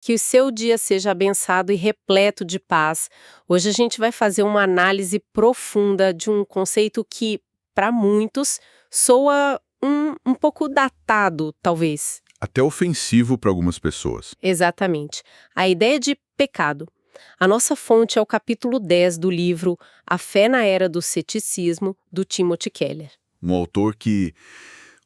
Que o seu dia seja abençoado e repleto de paz. Hoje a gente vai fazer uma análise profunda de um conceito que, para muitos, soa um pouco datado, talvez. Até ofensivo para algumas pessoas. Exatamente. A ideia de pecado. A nossa fonte é o capítulo 10 do livro A Fé na Era do Ceticismo, do Timothy Keller. Um autor que,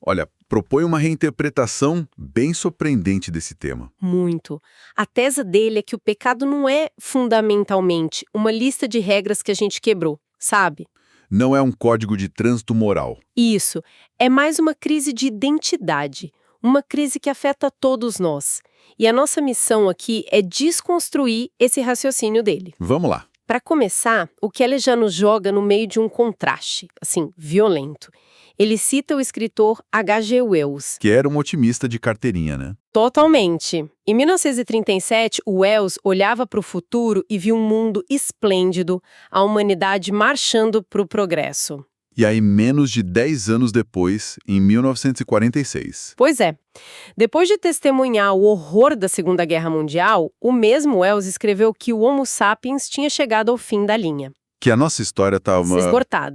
olha, propõe uma reinterpretação bem surpreendente desse tema. Muito. A tese dele é que o pecado não é, fundamentalmente, uma lista de regras que a gente quebrou, sabe? Não é um código de trânsito moral. Isso. É mais uma crise de identidade. Uma crise que afeta todos nós. E a nossa missão aqui é desconstruir esse raciocínio dele. Vamos lá. Para começar, o Keller já nos joga no meio de um contraste, assim, violento. Ele cita o escritor H.G. Wells. Que era um otimista de carteirinha, né? Totalmente. Em 1937, o Wells olhava para o futuro e viu um mundo esplêndido, a humanidade marchando para o progresso. E aí, menos de 10 anos depois, em 1946. Pois é. Depois de testemunhar o horror da Segunda Guerra Mundial, o mesmo Wells escreveu que o Homo sapiens tinha chegado ao fim da linha. Que a nossa história estava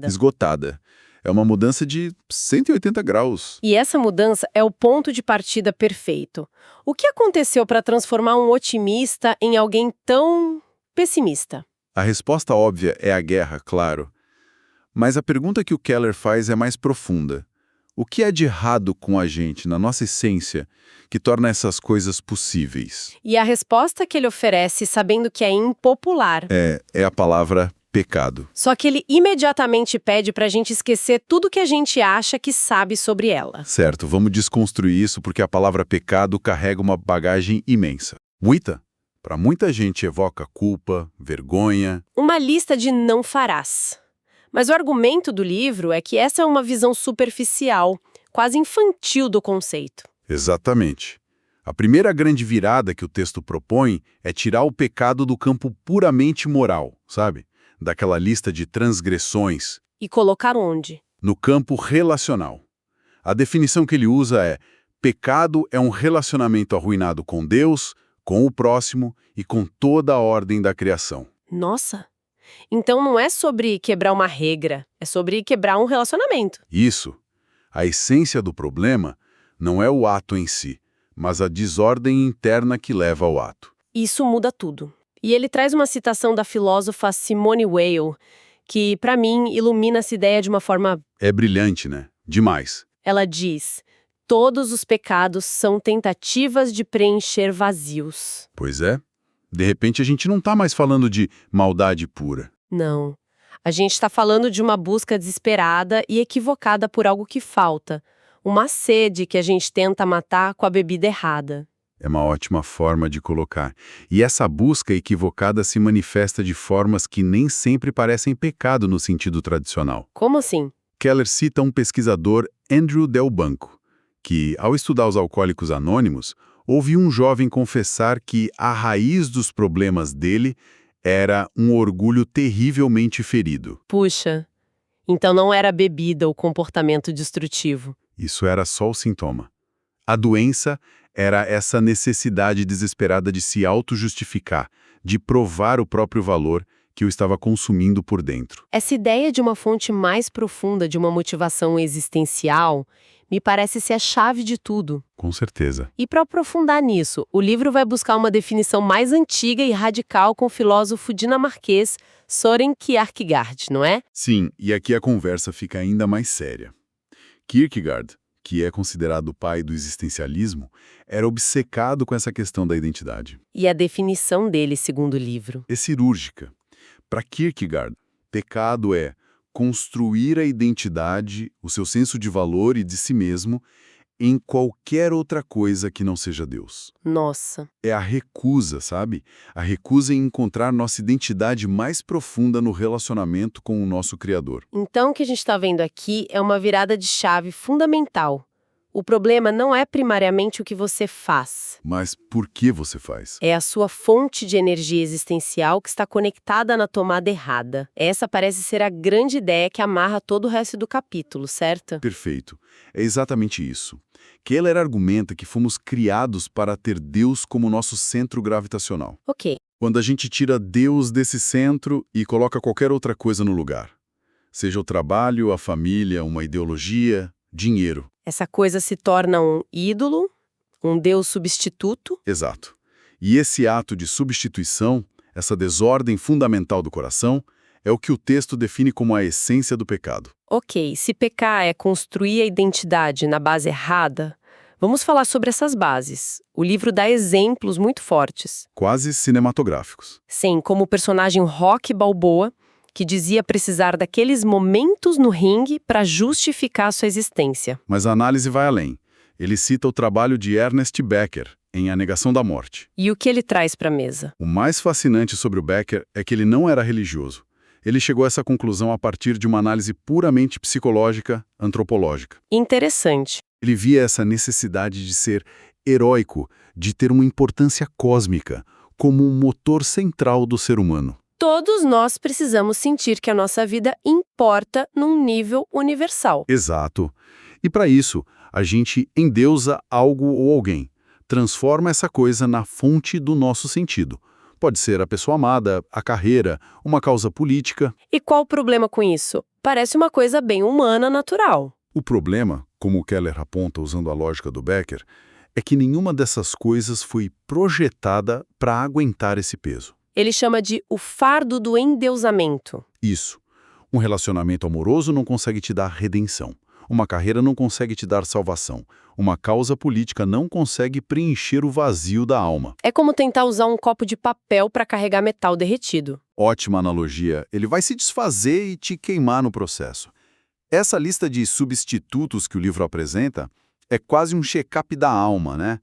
esgotada. É uma mudança de 180 graus. E essa mudança é o ponto de partida perfeito. O que aconteceu para transformar um otimista em alguém tão pessimista? A resposta óbvia é a guerra, claro. Mas a pergunta que o Keller faz é mais profunda. O que é de errado com a gente, na nossa essência, que torna essas coisas possíveis? E a resposta que ele oferece, sabendo que é impopular, É a palavra pecado. só que ele imediatamente pede para a gente esquecer tudo que a gente acha que sabe sobre ela. Certo, vamos desconstruir isso porque a palavra pecado carrega uma bagagem imensa. Muita? Para muita gente evoca culpa, vergonha. Uma lista de não farás. Mas o argumento do livro é que essa é uma visão superficial, quase infantil do conceito. Exatamente. A primeira grande virada que o texto propõe é tirar o pecado do campo puramente moral, sabe? Daquela lista de transgressões. E colocar onde? No campo relacional. A definição que ele usa é: pecado é um relacionamento arruinado com Deus, com o próximo e com toda a ordem da criação. Nossa! Então não é sobre quebrar uma regra, é sobre quebrar um relacionamento. Isso. A essência do problema não é o ato em si, mas a desordem interna que leva ao ato. Isso muda tudo. E ele traz uma citação da filósofa Simone Weil, que, para mim, ilumina essa ideia de uma forma... É brilhante, né? Demais. Ela diz: todos os pecados são tentativas de preencher vazios. Pois é. De repente a gente não está mais falando de maldade pura. Não. A gente está falando de uma busca desesperada e equivocada por algo que falta. Uma sede que a gente tenta matar com a bebida errada. É uma ótima forma de colocar. E essa busca equivocada se manifesta de formas que nem sempre parecem pecado no sentido tradicional. Como assim? Keller cita um pesquisador, Andrew Del Banco, que, ao estudar os alcoólicos anônimos, ouviu um jovem confessar que a raiz dos problemas dele era um orgulho terrivelmente ferido. Puxa, então não era a bebida o comportamento destrutivo. Isso era só o sintoma. A doença era essa necessidade desesperada de se auto-justificar, de provar o próprio valor que o estava consumindo por dentro. Essa ideia de uma fonte mais profunda de uma motivação existencial me parece ser a chave de tudo. Com certeza. E para aprofundar nisso, o livro vai buscar uma definição mais antiga e radical com o filósofo dinamarquês Søren Kierkegaard, não é? Sim, e aqui a conversa fica ainda mais séria. Kierkegaard, que é considerado o pai do existencialismo, era obcecado com essa questão da identidade. E a definição dele, segundo o livro? É cirúrgica. Para Kierkegaard, pecado é construir a identidade, o seu senso de valor e de si mesmo, em qualquer outra coisa que não seja Deus. Nossa. É a recusa, sabe? A recusa em encontrar nossa identidade mais profunda no relacionamento com o nosso Criador. Então o que a gente está vendo aqui é uma virada de chave fundamental. O problema não é primariamente o que você faz. Mas por que você faz? É a sua fonte de energia existencial que está conectada na tomada errada. Essa parece ser a grande ideia que amarra todo o resto do capítulo, certo? Perfeito. É exatamente isso. Keller argumenta que fomos criados para ter Deus como nosso centro gravitacional. Ok. Quando a gente tira Deus desse centro e coloca qualquer outra coisa no lugar, seja o trabalho, a família, uma ideologia, dinheiro. Essa coisa se torna um ídolo, um deus substituto. Exato. E esse ato de substituição, essa desordem fundamental do coração, é o que o texto define como a essência do pecado. Ok, se pecar é construir a identidade na base errada, vamos falar sobre essas bases. O livro dá exemplos muito fortes. Quase cinematográficos. Sim, como o personagem Rocky Balboa, que dizia precisar daqueles momentos no ringue para justificar sua existência. Mas a análise vai além. Ele cita o trabalho de Ernest Becker, em A Negação da Morte. E o que ele traz para a mesa? O mais fascinante sobre o Becker é que ele não era religioso. Ele chegou a essa conclusão a partir de uma análise puramente psicológica, antropológica. Interessante. Ele via essa necessidade de ser heróico, de ter uma importância cósmica, como um motor central do ser humano. Todos nós precisamos sentir que a nossa vida importa num nível universal. Exato. E para isso, a gente endeusa algo ou alguém. Transforma essa coisa na fonte do nosso sentido. Pode ser a pessoa amada, a carreira, uma causa política. E qual o problema com isso? Parece uma coisa bem humana, natural. O problema, como o Keller aponta usando a lógica do Becker, é que nenhuma dessas coisas foi projetada para aguentar esse peso. Ele chama de o fardo do endeusamento. Isso. Um relacionamento amoroso não consegue te dar redenção. Uma carreira não consegue te dar salvação. Uma causa política não consegue preencher o vazio da alma. É como tentar usar um copo de papel para carregar metal derretido. Ótima analogia. Ele vai se desfazer e te queimar no processo. Essa lista de substitutos que o livro apresenta é quase um check-up da alma, né?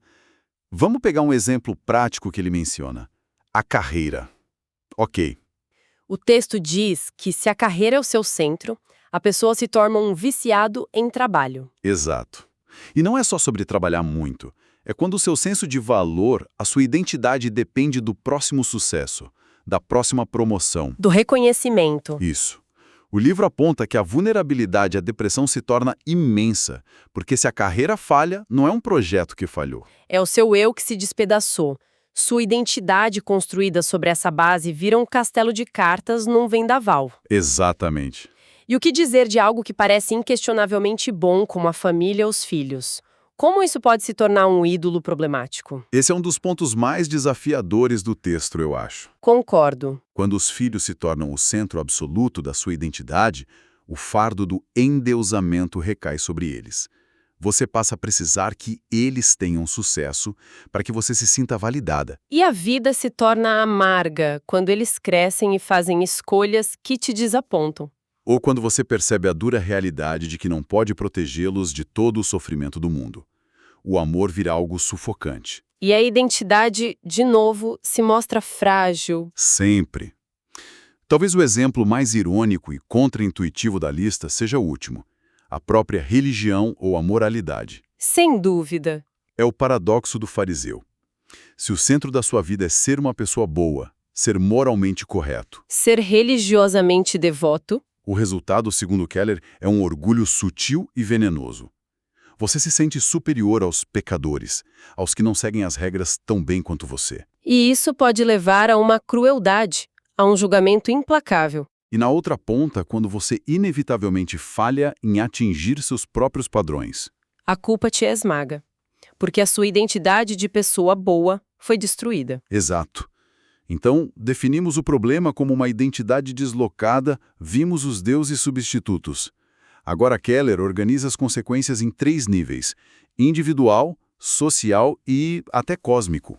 Vamos pegar um exemplo prático que ele menciona. A carreira. Ok. O texto diz que se a carreira é o seu centro, a pessoa se torna um viciado em trabalho. Exato. E não é só sobre trabalhar muito. É quando o seu senso de valor, a sua identidade depende do próximo sucesso, da próxima promoção. Do reconhecimento. Isso. O livro aponta que a vulnerabilidade à depressão se torna imensa, porque se a carreira falha, não é um projeto que falhou. É o seu eu que se despedaçou. Sua identidade construída sobre essa base vira um castelo de cartas num vendaval. Exatamente. E o que dizer de algo que parece inquestionavelmente bom, como a família ou os filhos? Como isso pode se tornar um ídolo problemático? Esse é um dos pontos mais desafiadores do texto, eu acho. Concordo. Quando os filhos se tornam o centro absoluto da sua identidade, o fardo do endeusamento recai sobre eles. Você passa a precisar que eles tenham sucesso para que você se sinta validada. E a vida se torna amarga quando eles crescem e fazem escolhas que te desapontam. Ou quando você percebe a dura realidade de que não pode protegê-los de todo o sofrimento do mundo. O amor vira algo sufocante. E a identidade, de novo, se mostra frágil. Sempre. Talvez o exemplo mais irônico e contraintuitivo da lista seja o último. A própria religião ou a moralidade. Sem dúvida. É o paradoxo do fariseu. Se o centro da sua vida é ser uma pessoa boa, ser moralmente correto, Ser religiosamente devoto. o resultado, segundo Keller, é um orgulho sutil e venenoso. Você se sente superior aos pecadores, aos que não seguem as regras tão bem quanto você. E isso pode levar a uma crueldade, a um julgamento implacável. E na outra ponta, quando você inevitavelmente falha em atingir seus próprios padrões. A culpa te esmaga, porque a sua identidade de pessoa boa foi destruída. Exato. Então, definimos o problema como uma identidade deslocada, vimos os deuses substitutos. Agora Keller organiza as consequências em 3 níveis: individual, social e até cósmico.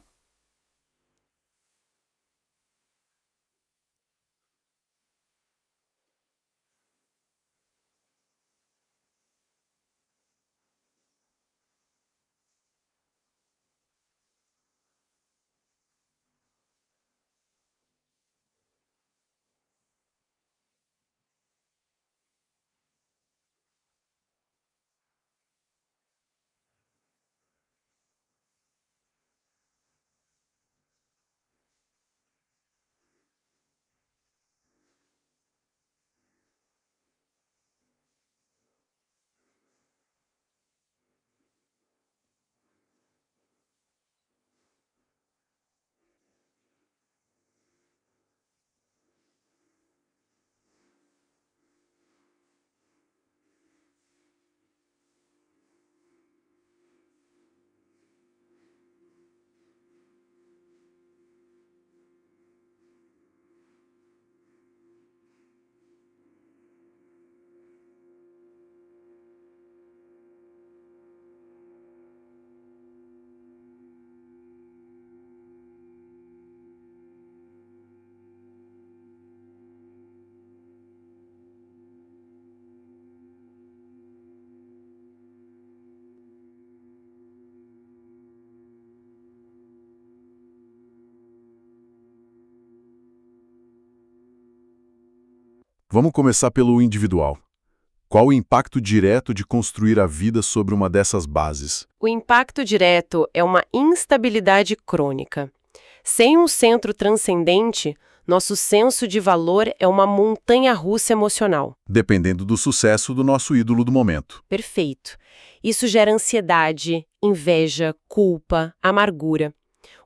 Vamos começar pelo individual. Qual o impacto direto de construir a vida sobre uma dessas bases? O impacto direto é uma instabilidade crônica. Sem um centro transcendente, nosso senso de valor é uma montanha-russa emocional. Dependendo do sucesso do nosso ídolo do momento. Perfeito. Isso gera ansiedade, inveja, culpa, amargura.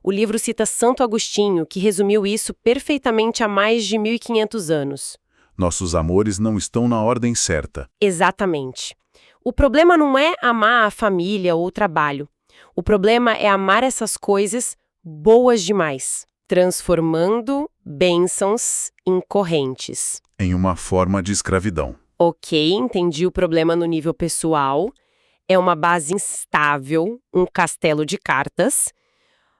O livro cita Santo Agostinho, que resumiu isso perfeitamente há mais de 1500 anos. Nossos amores não estão na ordem certa. Exatamente. O problema não é amar a família ou o trabalho. O problema é amar essas coisas boas demais, transformando bênçãos em correntes. Em uma forma de escravidão. Ok, entendi o problema no nível pessoal. É uma base instável, um castelo de cartas.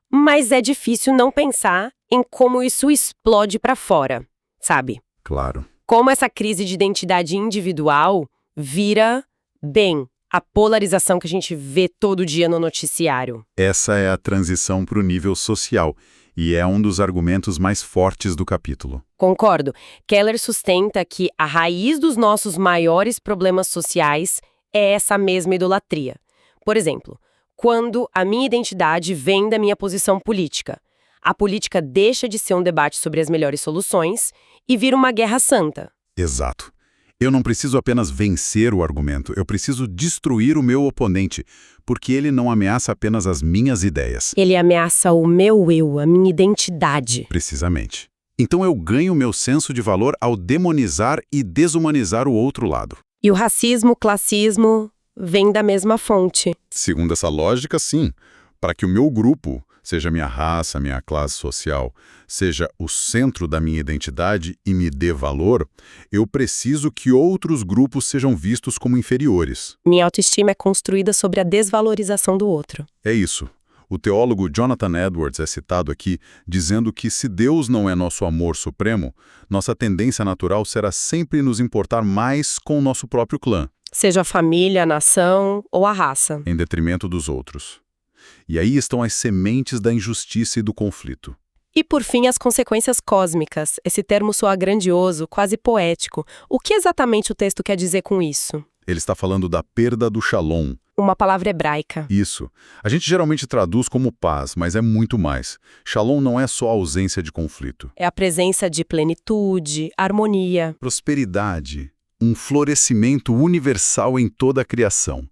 Mas é difícil não pensar em como isso explode para fora, sabe? Claro. Como essa crise de identidade individual vira, bem, a polarização que a gente vê todo dia no noticiário. Essa é a transição para o nível social, e é um dos argumentos mais fortes do capítulo. Concordo. Keller sustenta que a raiz dos nossos maiores problemas sociais é essa mesma idolatria. Por exemplo, quando a minha identidade vem da minha posição política. A política deixa de ser um debate sobre as melhores soluções e vira uma guerra santa. Exato. Eu não preciso apenas vencer o argumento, eu preciso destruir o meu oponente, porque ele não ameaça apenas as minhas ideias. Ele ameaça o meu eu, a minha identidade. Precisamente. Então eu ganho meu senso de valor ao demonizar e desumanizar o outro lado. E o racismo, classismo, vem da mesma fonte. Segundo essa lógica, sim. Para que o meu grupo, seja minha raça, minha classe social, seja o centro da minha identidade e me dê valor, eu preciso que outros grupos sejam vistos como inferiores. Minha autoestima é construída sobre a desvalorização do outro. É isso. O teólogo Jonathan Edwards é citado aqui dizendo que se Deus não é nosso amor supremo, nossa tendência natural será sempre nos importar mais com o nosso próprio clã. Seja a família, a nação ou a raça. Em detrimento dos outros. E aí estão as sementes da injustiça e do conflito. E, por fim, as consequências cósmicas. Esse termo soa grandioso, quase poético. O que exatamente o texto quer dizer com isso? Ele está falando da perda do shalom. Uma palavra hebraica. Isso. A gente geralmente traduz como paz, mas é muito mais. Shalom não é só a ausência de conflito. É a presença de plenitude, harmonia. Prosperidade. Um florescimento universal em toda a criação.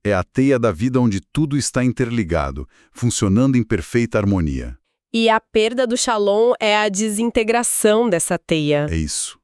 É a teia da vida onde tudo está interligado, funcionando em perfeita harmonia. E a perda do shalom é a desintegração dessa teia. É isso.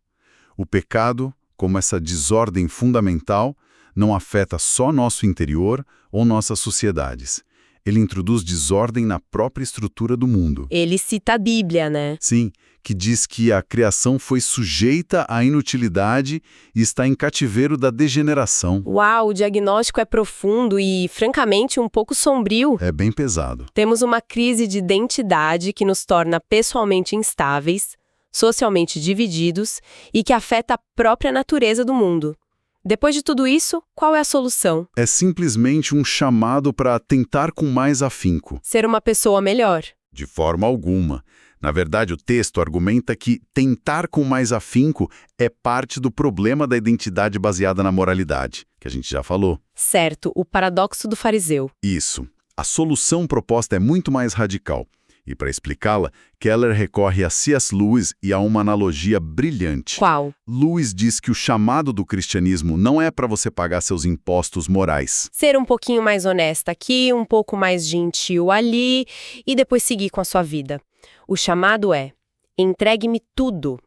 O pecado, como essa desordem fundamental, não afeta só nosso interior ou nossas sociedades. Ele introduz desordem na própria estrutura do mundo. Ele cita a Bíblia, né? Sim, que diz que a criação foi sujeita à inutilidade e está em cativeiro da degeneração. Uau, o diagnóstico é profundo e, francamente, um pouco sombrio. É bem pesado. Temos uma crise de identidade que nos torna pessoalmente instáveis, socialmente divididos e que afeta a própria natureza do mundo. Depois de tudo isso, qual é a solução? É simplesmente um chamado para tentar com mais afinco. Ser uma pessoa melhor. De forma alguma. Na verdade, o texto argumenta que tentar com mais afinco é parte do problema da identidade baseada na moralidade, que a gente já falou. Certo, o paradoxo do fariseu. Isso. A solução proposta é muito mais radical. E para explicá-la, Keller recorre a C.S. Lewis e a uma analogia brilhante. Qual? Lewis diz que o chamado do cristianismo não é para você pagar seus impostos morais. Ser um pouquinho mais honesta aqui, um pouco mais gentil ali e depois seguir com a sua vida. O chamado é: entregue-me tudo.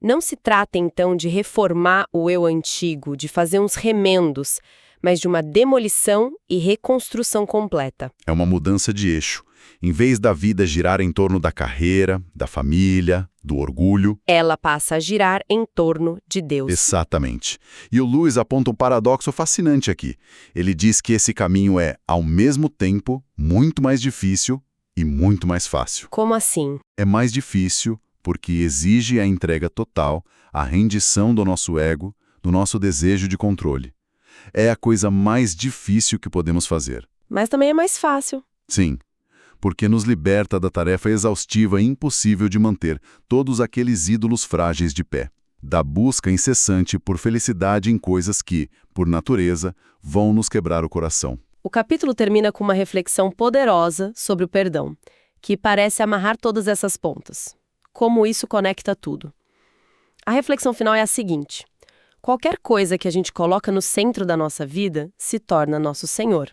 Não se trata, então, de reformar o eu antigo, de fazer uns remendos, mas de uma demolição e reconstrução completa. É uma mudança de eixo. Em vez da vida girar em torno da carreira, da família, do orgulho... ela passa a girar em torno de Deus. Exatamente. E o Lewis aponta um paradoxo fascinante aqui. Ele diz que esse caminho é, ao mesmo tempo, muito mais difícil e muito mais fácil. Como assim? É mais difícil porque exige a entrega total, a rendição do nosso ego, do nosso desejo de controle. É a coisa mais difícil que podemos fazer. Mas também é mais fácil. Sim, porque nos liberta da tarefa exaustiva e impossível de manter todos aqueles ídolos frágeis de pé. da busca incessante por felicidade em coisas que, por natureza, vão nos quebrar o coração. O capítulo termina com uma reflexão poderosa sobre o perdão, que parece amarrar todas essas pontas. Como isso conecta tudo. A reflexão final é a seguinte: qualquer coisa que a gente coloca no centro da nossa vida se torna nosso Senhor.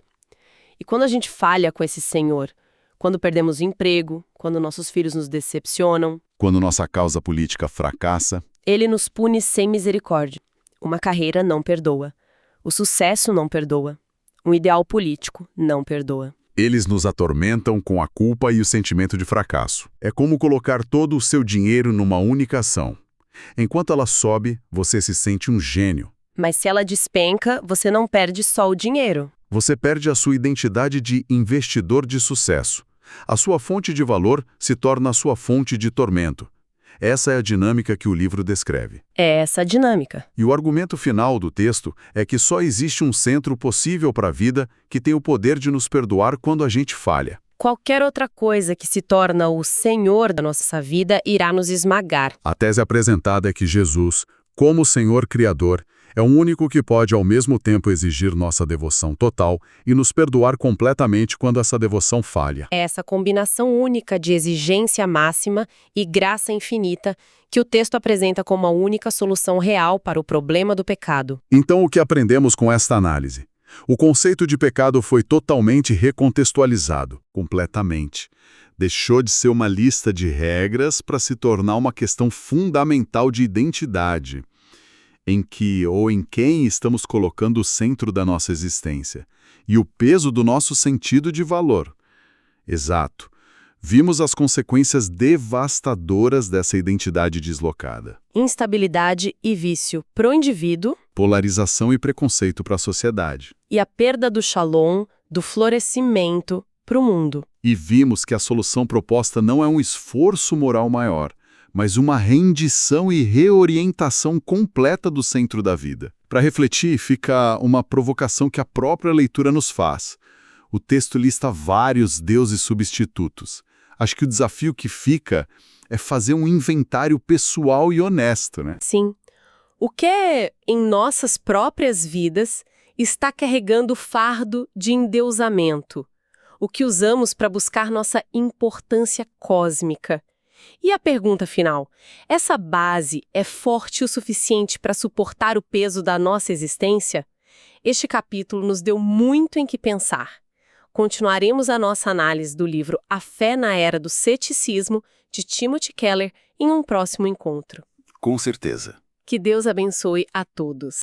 E quando a gente falha com esse Senhor, quando perdemos o emprego, quando nossos filhos nos decepcionam, Quando nossa causa política fracassa, Ele nos pune sem misericórdia. Uma carreira não perdoa. O sucesso não perdoa. Um ideal político não perdoa. eles nos atormentam com a culpa e o sentimento de fracasso. É como colocar todo o seu dinheiro numa única ação. Enquanto ela sobe, você se sente um gênio. Mas se ela despenca, você não perde só o dinheiro. Você perde a sua identidade de investidor de sucesso. A sua fonte de valor se torna a sua fonte de tormento. Essa é a dinâmica que o livro descreve. É essa a dinâmica. E o argumento final do texto é que só existe um centro possível para a vida que tem o poder de nos perdoar quando a gente falha. Qualquer outra coisa que se torna o Senhor da nossa vida irá nos esmagar. A tese apresentada é que Jesus, como Senhor Criador, é o único que pode ao mesmo tempo exigir nossa devoção total e nos perdoar completamente quando essa devoção falha. É essa combinação única de exigência máxima e graça infinita que o texto apresenta como a única solução real para o problema do pecado. Então, o que aprendemos com esta análise? O conceito de pecado foi totalmente recontextualizado, completamente. Deixou de ser uma lista de regras para se tornar uma questão fundamental de identidade, em que ou em quem estamos colocando o centro da nossa existência e o peso do nosso sentido de valor. Exato. Vimos as consequências devastadoras dessa identidade deslocada. Instabilidade e vício para o indivíduo Polarização e preconceito para a sociedade. e a perda do shalom, do florescimento para o mundo. E vimos que a solução proposta não é um esforço moral maior, mas uma rendição e reorientação completa do centro da vida. Para refletir, fica uma provocação que a própria leitura nos faz. O texto lista vários deuses substitutos. Acho que o desafio que fica é fazer um inventário pessoal e honesto, né? Sim. O que em nossas próprias vidas está carregando o fardo de endeusamento? O que usamos para buscar nossa importância cósmica? E a pergunta final: essa base é forte o suficiente para suportar o peso da nossa existência? Este capítulo nos deu muito em que pensar. Continuaremos a nossa análise do livro A Fé na Era do Ceticismo, de Timothy Keller, em um próximo encontro. Com certeza. Que Deus abençoe a todos.